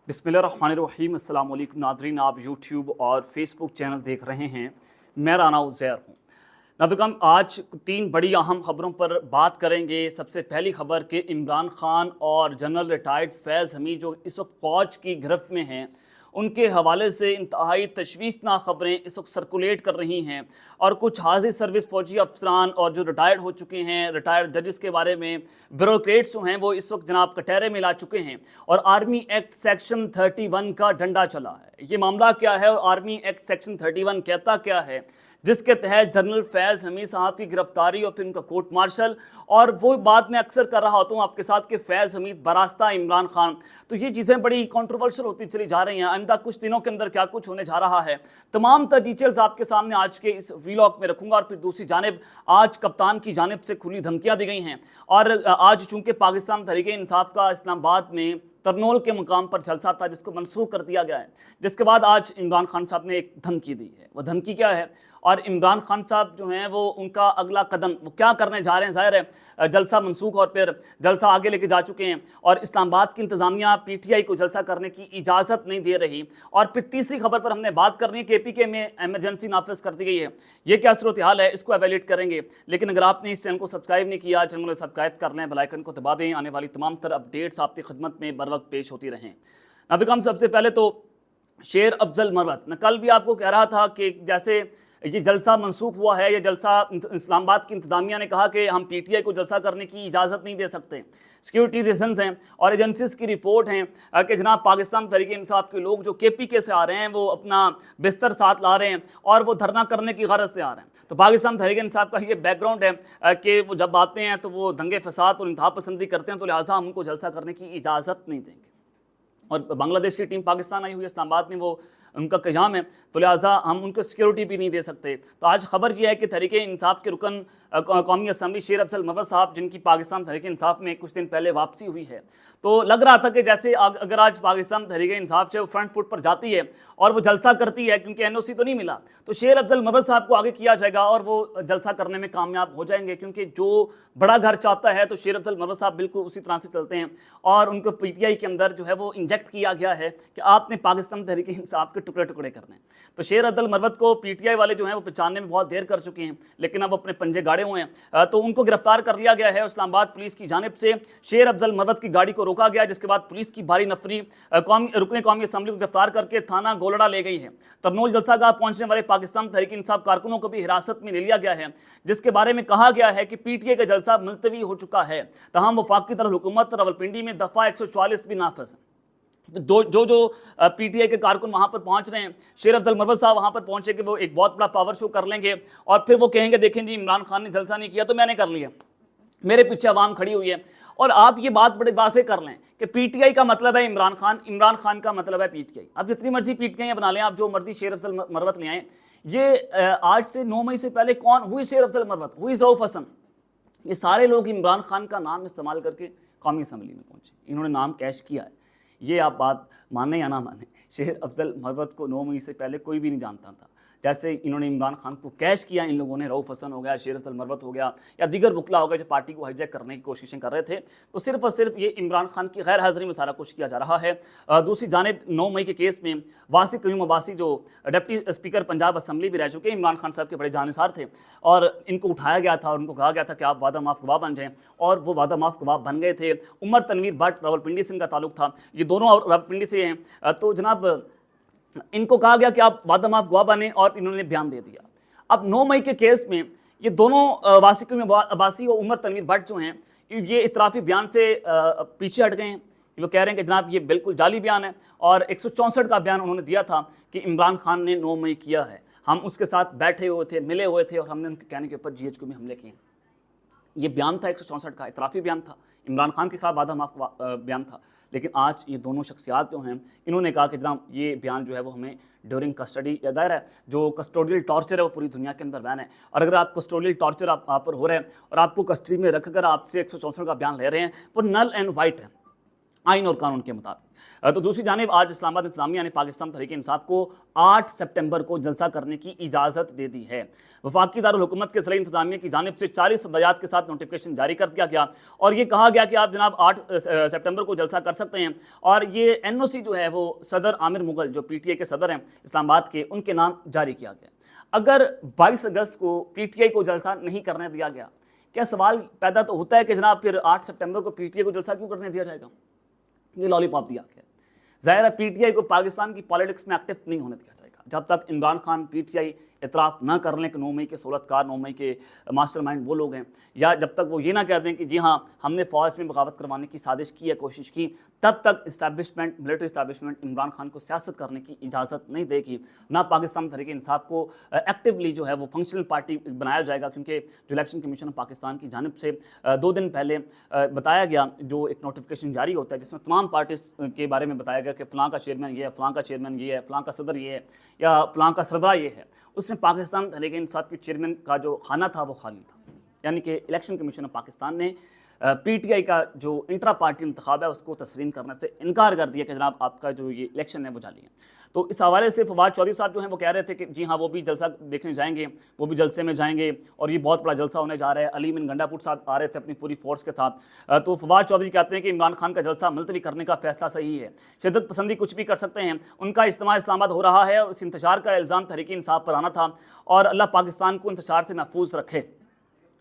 बिस्मिल्लाहिर्रहमानिर्रहीम। अस्सलाम वालेकुम नाज़रीन, आप यूट्यूब और फेसबुक चैनल देख रहे हैं। मैं राना उज़ैर हूँ। नाज़रीन, आज 3 बड़ी अहम खबरों पर बात करेंगे। सबसे पहली खबर कि इमरान खान और जनरल रिटायर्ड फैज़ हमीद जो इस वक्त फ़ौज की गिरफ्त में हैं, उनके हवाले से इंतहाई तशवीशनाक खबरें इस वक्त सर्कुलेट कर रही हैं। और कुछ हाज़िर सर्विस फ़ौजी अफसरान और जो रिटायर्ड हो चुके हैं, रिटायर्ड जजेस के बारे में ब्यूरोक्रेट्स जो हैं वो इस वक्त जनाब कटहरे में ला चुके हैं। और आर्मी एक्ट सेक्शन 31 का डंडा चला है। ये मामला क्या है और आर्मी एक्ट सेक्शन 31 कहता क्या है, जिसके तहत जनरल फैज़ हमीद साहब की गिरफ्तारी और फिर उनका कोर्ट मार्शल। और वो बात मैं अक्सर कर रहा होता हूँ आपके साथ कि फैज़ हमीद बरास्ता इमरान खान, तो ये चीज़ें बड़ी कंट्रोवर्शियल होती चली जा रही हैं। आइंदा कुछ दिनों के अंदर क्या कुछ होने जा रहा है, तमाम तर डिटेल्स आपके सामने आज के इस व्लॉग में रखूंगा। और फिर दूसरी जानिब आज कप्तान की जानिब से खुली धमकियाँ दी गई हैं। और आज चूँकि पाकिस्तान तहरीक-ए-इंसाफ का इस्लामाबाद में तरनोल के मुकाम पर जलसा था, जिसको मनसूख कर दिया गया है, जिसके बाद आज इमरान खान साहब ने एक धमकी दी है। वो धमकी क्या है और इमरान खान साहब जो हैं वो उनका अगला कदम वो क्या करने जा रहे हैं। ज़ाहिर है जलसा मनसूख और फिर जलसा आगे लेके जा चुके हैं और इस्लामाबाद की इंतज़ामिया PTI को जलसा करने की इजाज़त नहीं दे रही। और फिर तीसरी खबर पर हमने बात करनी है कि APK में एमरजेंसी नाफिज कर दी गई है। ये क्या सूरत हाल है, इसको एवेल्यूएट करेंगे। लेकिन अगर आपने इस चैनल को सब्सक्राइब नहीं किया, चैनल को सब्सक्राइब कर लें, बेल आइकन को दबा दें। आने वाली तमाम तर अपडेट्स आपकी खिदमत में बर वक्त पेश होती रहें। नाज़रीन, सबसे पहले तो शेर अफजल मरवत, मैं कल भी आपको कह रहा था कि जैसे ये जलसा मनसूख हुआ है, ये जलसा इस्लामाबाद की इंतज़ामिया ने कहा कि हम PTI को जलसा करने की इजाज़त नहीं दे सकते, सिक्योरिटी रीजंस हैं। और एजेंसीज़ की रिपोर्ट हैं कि जनाब पाकिस्तान तहरीक-ए-इंसाफ के लोग जो KPK से आ रहे हैं वो अपना बिस्तर साथ ला रहे हैं और वो धरना करने की गरज से आ रहे हैं। तो पाकिस्तान तहरीक-ए-इंसाफ का ये बैकग्राउंड है कि वो जब आते हैं तो वो दंगे फसाद और इंतहा पसंदी करते हैं, तो लिहाजा हम उनको जलसा करने की इजाज़त नहीं देंगे। और बांग्लादेश की टीम पाकिस्तान आई हुई है, इस्लामाबाद में वो उनका क़याम है, तो लिहाजा हम उनको सिक्योरिटी भी नहीं दे सकते। तो आज खबर यह है कि तहरीक-ए-इंसाफ के रुकन कौमी असम्बली शेर अफजल मरवत साहब, जिनकी पाकिस्तान तहरीक-ए-इंसाफ में कुछ दिन पहले वापसी हुई है, तो लग रहा था कि जैसे अगर आज पाकिस्तान तहरीक-ए-इंसाफ से वो फ्रंट फुट पर जाती है और वो जलसा करती है, क्योंकि NOC तो नहीं मिला, तो शेर अफजल मरवत साहब को आगे किया जाएगा और वो जलसा करने में कामयाब हो जाएंगे। क्योंकि जो बड़ा घर चाहता है तो शेर अफजल मरवत साहब बिल्कुल उसी तरह से चलते हैं। और उनको PTI के अंदर जो है वो इंजेक्ट किया गया है कि आपने पाकिस्तान तहरीक-ए-इंसाफ के टुकड़े टुकड़े करने हैं। तो शेर अफजल मरवत को PTI वाले जो हैं वो पहचानने में बहुत देर कर चुके हैं, लेकिन अब अपने पंजे गाड़े हुए हैं। तो उनको गिरफ्तार कर लिया गया है। इस्लामाबाद पुलिस की जानिब से शेर अफजल मरवत की गाड़ी को रोका गया, जिसके बाद पुलिस की भारी नफरी रुकने कौमी असम्बली को गिरफ्तार करके थाना गोलड़ा ले गई है। तरनोल जलसागाह पहुंचने वाले पाकिस्तान तहरीक-ए-इंसाफ कारकुनों को भी हिरासत में ले लिया गया है, जिसके बारे में कहा गया है कि PTI का जलसा मुलतवी हो चुका है। तमाम वफाकी दारुल-हुकूमत रावलपिंडी में दफ़ा 144 भी नाफिज है। तो जो PTI के कारकुन वहाँ पर पहुँच रहे हैं, शेर अफजल मरवत साहब वहाँ पर पहुँचे कि वो एक बहुत बड़ा पावर शो कर लेंगे और फिर वो कहेंगे देखें जी इमरान खान ने जलसा नहीं किया तो मैंने कर लिया, मेरे पीछे अवाम खड़ी हुई है। और आप ये बात बड़े वाज़ेह कर लें कि PTI का मतलब है इमरान खान, इमरान खान का मतलब है PTI। अब जितनी मर्जी PTI बना लें, आप जो मर्जी शेर अफजल मरवत ले आएँ। ये आज से 9 मई से पहले कौन हुई शेर अफजल मरवत, हुई रऊफ हसन, ये सारे लोग इमरान खान का नाम इस्तेमाल करके कौमी असम्बली में पहुँचे, इन्होंने नाम कैश किया है। ये आप बात माने या ना माने, शेर अफजल मरवत को 9 मई से पहले कोई भी नहीं जानता था। जैसे इन्होंने इमरान खान को कैश किया, इन लोगों ने रऊफ हसन हो गया, शेर अफजल मरवत हो गया या दीगर वकला हो गया जो पार्टी को हाईजैक करने की कोशिशें कर रहे थे, तो सिर्फ और सिर्फ ये इमरान खान की गैर हाज़िरी में सारा कुछ किया जा रहा है। दूसरी जानिब 9 मई के केस में वासिक क़यूम अब्बासी जो डिप्टी स्पीकर पंजाब असम्बली भी रह चुके, इमरान खान साहब के बड़े जानिसार थे, और इनको उठाया गया था और उनको कहा गया था कि आप वादा माफ़ गवाह बन जाएँ, और वो वादा माफ़ गवाह बन गए थे। उमर तनवीर भट्ट रावलपिंडी से इनका ताल्लुक था, ये दोनों रावलपिंडी से हैं। तो जनाब इनको कहा गया कि आप वादा माफ़ गवाह बने और इन्होंने बयान दे दिया। अब 9 मई के केस में ये दोनों वासिक अब्बासी और उमर तनवीर भट्ट जो हैं, ये इतराफ़ी बयान से पीछे हट गए हैं। वो कह रहे हैं कि जनाब ये बिल्कुल जाली बयान है, और 164 का बयान उन्होंने दिया था कि इमरान खान ने 9 मई किया है, हम उसके साथ बैठे हुए थे, मिले हुए थे, और हमने उनके कहने के ऊपर GHQ में हमले किए। ये बयान था 164 का, इतराफ़ी बयान था, इमरान खान के खिलाफ वादा माफ़ बयान था। लेकिन आज ये दोनों शख्सियात जो हैं, इन्होंने कहा कि जनाब ये बयान जो है वो हमें ड्यूरिंग कस्टडी, या दायरा है जो कस्टोडियल टॉर्चर है वो पूरी दुनिया के अंदर बैन है। और अगर आप कस्टोडियल टॉर्चर आप पर हो रहा है और आपको कस्टडी में रख कर आपसे 164 का बयान ले रहे हैं, वो नल एंड वाइट है। आइन और कानून के मुताबिक। तो दूसरी जानिब आज इस्लामाबाद इंतजामिया ने पाकिस्तान तहरीक इंसाफ को 8 सितंबर को जलसा करने की इजाज़त दे दी है। वफाकी दारुल हुकूमत के ज़रिए इंतजामिया की जानिब से 40 हदायत के साथ नोटिफिकेशन जारी कर दिया गया और ये कहा गया कि आप जनाब 8 सितंबर को जलसा कर सकते हैं। और ये NOC जो है वो सदर आमिर मुगल जो PTI के सदर हैं इस्लामाबाद के, उनके नाम जारी किया गया। अगर 22 अगस्त को PTI को जलसा नहीं करने दिया गया, क्या सवाल पैदा तो होता है कि जनाब फिर 8 सितंबर को PTI को जलसा क्यों करने दिया जाएगा? ये लॉलीपॉप दिया गया। ज़ाहिर है PTI को पाकिस्तान की पॉलिटिक्स में एक्टिव नहीं होने दिया जाएगा जब तक इमरान खान PTI इतराफ़ ना कर लें कि 9 मई के सहूलतकार, 9 मई के मास्टरमाइंड वो लोग हैं, या जब तक वो ये ना कह दें कि जी हाँ हमने फ़ौज में बगावत करवाने की साजिश की है, कोशिश की, तब तक establishment, military establishment Imran Khan को सियासत करने की इजाज़त नहीं देगी। ना पाकिस्तान तहरीक इंसाफ को एक्टिवली जो है वो फंक्शनल पार्टी बनाया जाएगा, क्योंकि जो इलेक्शन कमीशन ऑफ पाकिस्तान की जानिब से 2 दिन पहले बताया गया, जो एक नोटिफिकेशन जारी होता है जिसमें तमाम पार्टीज के बारे में बताया गया कि फ़लाँ का चेयरमैन ये है, फ़लाँ का चेयरमैन ये है, फ़लाँ का सदर ये है या फ़लाँ का सरबराह ये है, उसमें पाकिस्तान तहरीक इंसाफ के चेयरमैन का जो खाना था वो खाली था। यानी कि इलेक्शन कमीशन ऑफ पाकिस्तान ने PTI का जो इंट्रा पार्टी इंतखाब है उसको तस्लीम करने से इनकार कर दिया कि जनाब आपका जो ये इलेक्शन है वो जाली है। तो इस हवाले से फवाद चौधरी साहब जो हैं वो कह रहे थे कि जी हाँ वो भी जलसा देखने जाएंगे, वो भी जलसे में जाएंगे और ये बहुत बड़ा जलसा होने जा रहा है। अली अमीन गंडापुर साहब आ रहे थे अपनी पूरी फोर्स के साथ। तो फवाद चौधरी कहते हैं कि इमरान खान का जलसा मुलतवी करने का फैसला सही है, शिद्दत पसंदी कुछ भी कर सकते हैं, उनका इज्तिमा इस्लामाबाद हो रहा है और इस इंतशार का इल्ज़ाम तहरीक इंसाफ पर आना था और अल्लाह पाकिस्तान को इंतशार से महफूज रखे।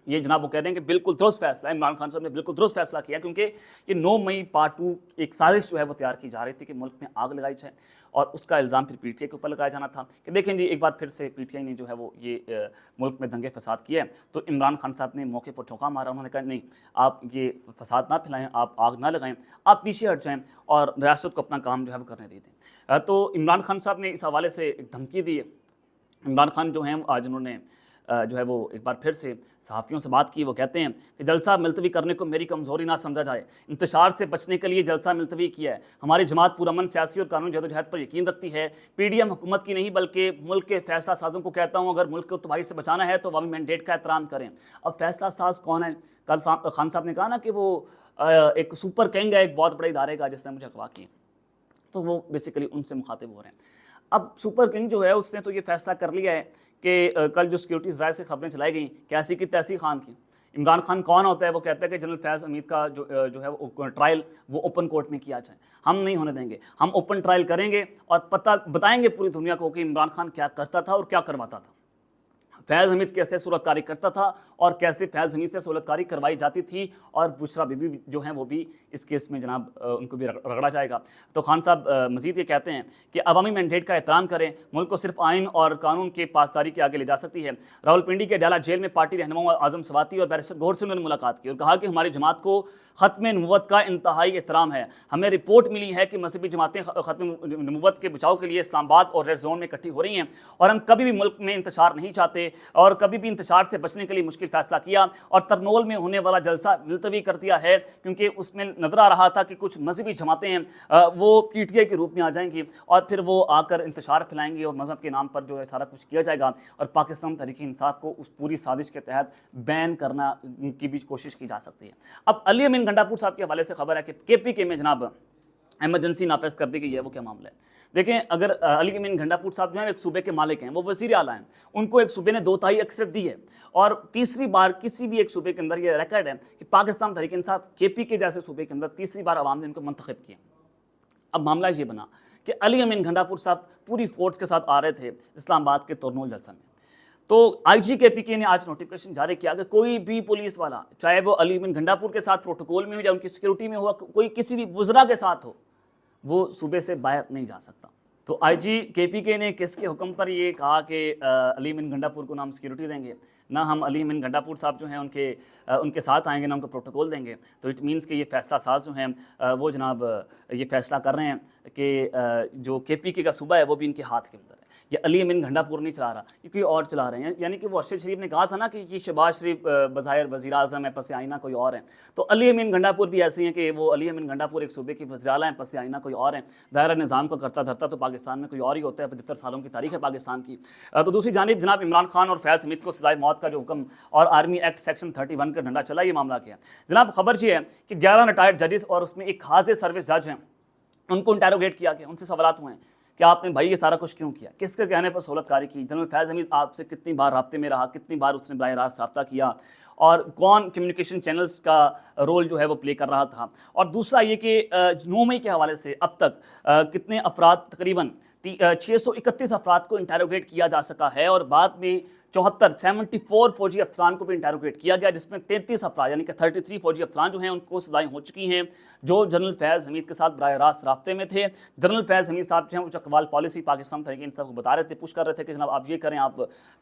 ये जनाब वो कह रहे हैं कि बिल्कुल दुरुस्त फैसला है, इमरान खान साहब ने बिल्कुल दुरुस्त फैसला किया, क्योंकि ये 9 मई पार्ट 2 एक साजिश जो है वो तैयार की जा रही थी कि मुल्क में आग लगाई जाए और उसका इल्ज़ाम फिर PTI के ऊपर लगाया जाना था कि देखें जी एक बार फिर से PTI ने जो है वो ये मुल्क में दंगे फसाद किया है। तो इमरान खान साहब ने मौके पर चौंका मारा, उन्होंने कहा नहीं आप ये फसाद ना फैलाएं, आप आग ना लगाएं, आप पीछे हट जाएं और रियासत को अपना काम जो है वो करने दे दें। तो इमरान खान साहब ने इस हवाले से एक धमकी दी है। इमरान खान जो हैं आज उन्होंने जो है वो एक बार फिर से सहाफ़ियों से बात की। वो कहते हैं कि जलसा मुलतवी करने को मेरी कमज़ोरी ना समझा जाए, इंतशार से बचने के लिए जलसा मुलतवी किया है। हमारी जमात पुरअमन सियासी और कानूनी जदोजहद पर यकीन रखती है। PDM हुकूमत की नहीं बल्कि मुल्क के फैसला साजों को कहता हूँ, अगर मुल्क को तबाही से बचाना है तो अवामी मैंडेट का एहतराम करें। अब फैसला साज कौन है? कल खान साहब ने कहा ना कि वो एक सुपर किंग है एक बहुत बड़े इदारे का जिसने मुझे अगवा किया, तो वो बेसिकली उनसे मुखातिब हो रहे हैं। अब सुपर किंग जो है उसने तो ये फैसला कर लिया है कि कल जो सिक्योरिटीज़ राय से खबरें चलाई गई कैसी की तैसी खान की, इमरान खान कौन होता है? वो कहता है कि जनरल फैज़ हमीद का जो है वो ट्रायल वो ओपन कोर्ट में किया जाए। हम नहीं होने देंगे, हम ओपन ट्रायल करेंगे और पता बताएंगे पूरी दुनिया को कि इमरान खान क्या करता था और क्या करवाता था, फैज़ हमीद कैसे सूरतकारी करता था और कैसे फैज़ हमीद से सूरतकारी करवाई जाती थी, और बुशरा बीबी जो हैं वो भी इस केस में जनाब उनको भी रगड़ा जाएगा। तो खान साहब मज़ीद ये कहते हैं कि अवामी मैंडेट का एहतराम करें, मुल्क को सिर्फ आइन और कानून के पासदारी के आगे ले जा सकती है। रावलपिंडी के अडाला जेल में पार्टी रहनुमा आज़म सवाती और बैरिस्टर गौहर से उन्होंने मुलाकात की और कहा कि हमारी जमात को ख़त्म नबूवत का इंतहाई एहतराम है। हमें रिपोर्ट मिली है कि मजहबी जमातें ख़त्म नबूवत के बचाव के लिए इस्लामाबाद और रेड जोन में इकट्ठी हो रही हैं और हम कभी भी मुल्क में इंतशार नहीं चाहते और कभी भी इंतशार से बचने के लिए मुश्किल फैसला किया और तरनोल में होने वाला जलसा मुलतवी कर दिया है, क्योंकि उसमें नजर आ रहा था कि कुछ मजहबी जमातें हैं वो PTI के रूप में आ जाएंगी और फिर वो आकर इंतशार फैलाएंगी और मज़हब के नाम पर जो है सारा कुछ किया जाएगा और पाकिस्तान तहरीक इंसाफ को उस पूरी साजिश के तहत बैन करना की भी कोशिश की जा सकती है। अब अली अमीन गंडापुर साहब के हवाले से खबर है कि KPK में जनाब एमरजेंसी नाफिज कर दी गई है। वो क्या मामला है? देखें, अगर अली अमीन गंडापुर साहब जो हैं एक सूबे के मालिक हैं, वो वज़ीर आला हैं, उनको एक सूबे ने 2/3 अक्सरियत दी है और तीसरी बार किसी भी एक सूबे के अंदर ये रिकॉर्ड है कि पाकिस्तान तहरीक इंसाफ KPK जैसे सूबे के अंदर तीसरी बार आवाम ने इनको मुंतखब किया। अब मामला ये बना कि अली अमीन गंडापुर साहब पूरी फोर्स के साथ आ रहे थे इस्लामाबाद के तरनोल जलसा में, तो IG KPK ने आज नोटिफिकेशन जारी किया कि कोई भी पुलिस वाला, चाहे वो अली अमीन गंडापुर के साथ प्रोटोकॉल में हो या उनकी सिक्योरिटी में हो, कोई किसी भी वज़रा के साथ हो, वो सूबे से बाहर नहीं जा सकता। तो IG KPK ने किसके हुक्म पर ये कहा कि अली अमीन गंडापुर को ना हम सिक्योरिटी देंगे, ना हम अली अमीन गंडापुर साहब जो हैं उनके साथ आएंगे, ना उनको प्रोटोकॉल देंगे। तो इट मीन्स कि ये फैसला साज जो हैं वो जनाब ये फैसला कर रहे हैं कि जो KPK का सूबा है वो भी इनके हाथ के अंदर है। ये अली अमीन गंडापुर नहीं चला रहा, ये कोई और चला रहे हैं। यानी कि वो अरशद शरीफ ने कहा था ना कि शहबाज शरीफ बज़ाहिर वज़ीर आज़म है, पस आइना कोई और है, तो अली अमीन गंडापुर भी ऐसे हैं कि वो अली अमीन गंडापुर एक सूबे की वज़ीर आला हैं, पस आइना कोई और हैं। दायरा निज़ाम को करता धरता तो पाकिस्तान में कोई और ही होता है, 75 सालों की तारीख है पाकिस्तान की। तो दूसरी जानिब जनाब इमरान खान और फैज़ हमीद को सज़ाए मौत موت کا جو حکم اور آرمی ایکٹ سیکشن 31 کا ڈنڈا چلا، یہ معاملہ کیا ہے جناب؟ خبر یہ ہے کہ 11 ریٹائرڈ ججز اور اس میں ایک حاضر سروس جج ہیں، ان کو انٹیروگیٹ کیا گیا، ان سے سوالات ہوئے ہیں کہ آپ نے بھائی یہ سارا کچھ کیوں کیا، کس کے کہنے پر سہولت کاری کی، جنرل فیض حمید آپ سے کتنی بار رابطے میں رہا، کتنی بار اس نے براہ راست رابطہ کیا، اور کون کمیونیکیشن چینلز کا رول جو ہے وہ پلے کر رہا تھا، اور دوسرا یہ کہ 9 مئی کے حوالے سے اب تک کتنے افراد، تقریباً 631 افراد کو انٹیروگیٹ کیا جا سکا ہے، اور بعد میں 74 فوجی افسران کو بھی انٹیروگیٹ کیا گیا، جس میں 33 افراد یعنی کہ 33 فوجی افسران جو ہیں ان کو سزائیں ہو چکی ہیں، جو جنرل فیض حمید کے ساتھ براہ راست رابطے میں تھے۔ جنرل فیض حمید صاحب جو ہیں وہ چکوال پالیسی پاکستان تحریک انصاف کو بتا رہے تھے، پوچھ کر رہے تھے کہ جناب آپ یہ کریں، آپ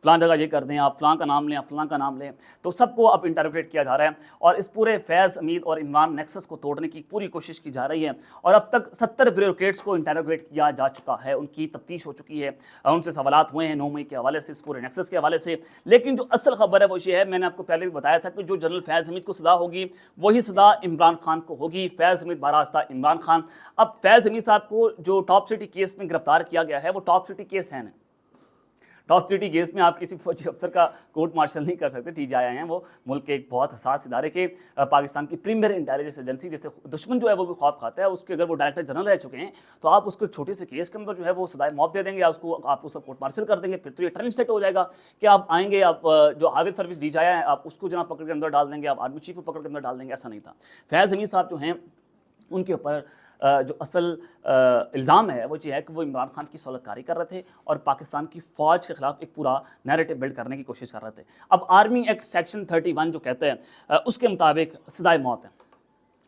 فلاں جگہ یہ کر دیں، آپ فلاں کا نام لیں، آپ فلاں کا نام لیں، تو سب کو اب انٹیروگیٹ کیا جا رہا ہے، اور اس پورے فیض حمید اور عمران نیکسس کو توڑنے کی پوری کوشش کی جا رہی ہے، اور اب تک 70 بیوروکریٹس کو انٹیروگیٹ کیا جا چکا ہے، ان کی تفتیش ہو چکی ہے، ان سے سوالات ہوئے ہیں 9 مئی کے حوالے سے، اس پورے نیکسس کے حوالے سے۔ لیکن جو اصل خبر ہے وہ یہ ہے، میں نے آپ کو پہلے بھی بتایا تھا کہ جو جنرل فیض حمید کو سزا ہوگی وہی سزا عمران خان کو ہوگی، فیض حمید باراستہ عمران خان۔ اب فیض حمید صاحب کو جو ٹاپ سٹی کیس میں گرفتار کیا گیا ہے وہ ٹاپ سٹی کیس ہے نا، ٹاپ سٹی کیس میں آپ کسی فوجی افسر کا کورٹ مارشل نہیں کر سکتے، ٹی جی آئی ہیں وہ ملک کے ایک بہت حساس ادارے کے، پاکستان کی پریمیئر انٹیلیجنس ایجنسی، جیسے دشمن جو ہے وہ بھی خوف کھاتا ہے اس کے، اگر وہ ڈائریکٹر جنرل رہ چکے ہیں تو آپ اس کو ایک چھوٹے سے کیس کے اندر جو ہے وہ سزائے موت دے دیں گے، یا اس کو آپ کورٹ مارشل کر دیں گے، پھر تو یہ ٹرینڈ سیٹ ہو جائے گا کہ آپ آئیں گے، آپ جو حاضر سروس ڈی جی آئی ہیں آپ اس کو جناب پکڑ کے اندر ڈال دیں گے، آپ آرمی چیف کو پکڑ کے اندر ڈال دیں گے، ایسا نہیں تھا۔ فیض حمید صاحب جو ہیں ان کے اوپر جو اصل الزام ہے وہ یہ ہے کہ وہ عمران خان کی سہولت کاری کر رہے تھے اور پاکستان کی فوج کے خلاف ایک پورا نیریٹو بلڈ کرنے کی کوشش کر رہے تھے۔ اب آرمی ایکٹ سیکشن 31 جو کہتے ہیں اس کے مطابق سزائے موت ہے،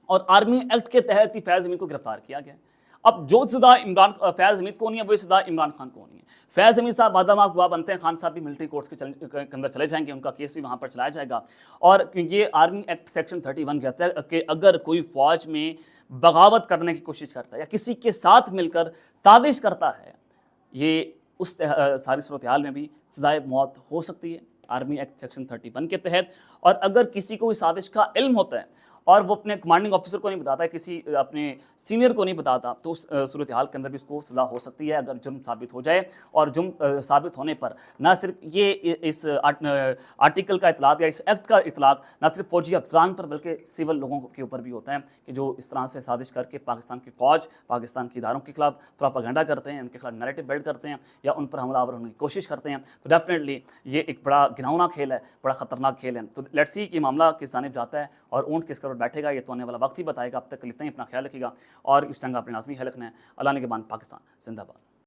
اور آرمی ایکٹ کے تحت ہی فیض حمید کو گرفتار کیا گیا۔ اب جو سزا فیض حمید کو ہونی ہے وہی سزا عمران خان کو ہونی ہے۔ فیض حمید صاحب بعد میں گواہ بنتے ہیں، خان صاحب بھی ملٹری کورٹس کے اندر چلے جائیں گے، ان کا کیس بھی وہاں پر چلایا جائے گا، اور یہ آرمی ایکٹ سیکشن 31 کہتا ہے کہ اگر کوئی فوج میں بغاوت کرنے کی کوشش کرتا ہے یا کسی کے ساتھ مل کر سازش کرتا ہے، یہ اس ساری صورتحال میں بھی سزائے موت ہو سکتی ہے آرمی ایکٹ سیکشن 31 کے تحت۔ اور اگر کسی کو اس سازش کا علم ہوتا ہے اور وہ اپنے کمانڈنگ آفیسر کو نہیں بتاتا ہے، کسی اپنے سینئر کو نہیں بتاتا، تو اس صورتحال کے اندر بھی اس کو سزا ہو سکتی ہے اگر جرم ثابت ہو جائے، اور جرم ثابت ہونے پر نہ صرف یہ اس آرٹیکل کا اطلاق یا اس ایکٹ کا اطلاق نہ صرف فوجی افسران پر بلکہ سول لوگوں کے اوپر بھی ہوتا ہے کہ جو اس طرح سے سازش کر کے پاکستان کی فوج، پاکستان کے اداروں کے خلاف پروپیگنڈا کرتے ہیں، ان کے خلاف نیریٹو بلڈ کرتے ہیں یا ان پر حملہ آور ہونے کی کوشش کرتے ہیں، تو ڈیفینیٹلی یہ ایک بڑا گھناؤنا کھیل ہے، بڑا خطرناک کھیل ہے۔ تو لیٹس سی کہ معاملہ کس جانب جاتا ہے اور اونٹ کس طرف بیٹھے گا، یہ تو آنے والا وقت ہی بتائے گا۔ اب تک اتنا ہی، اپنا خیال رکھیے گا اور اس جنگ اپنے لازمی حل رکھنا ہے۔ اللہ نگہبان، پاکستان زندہ باد۔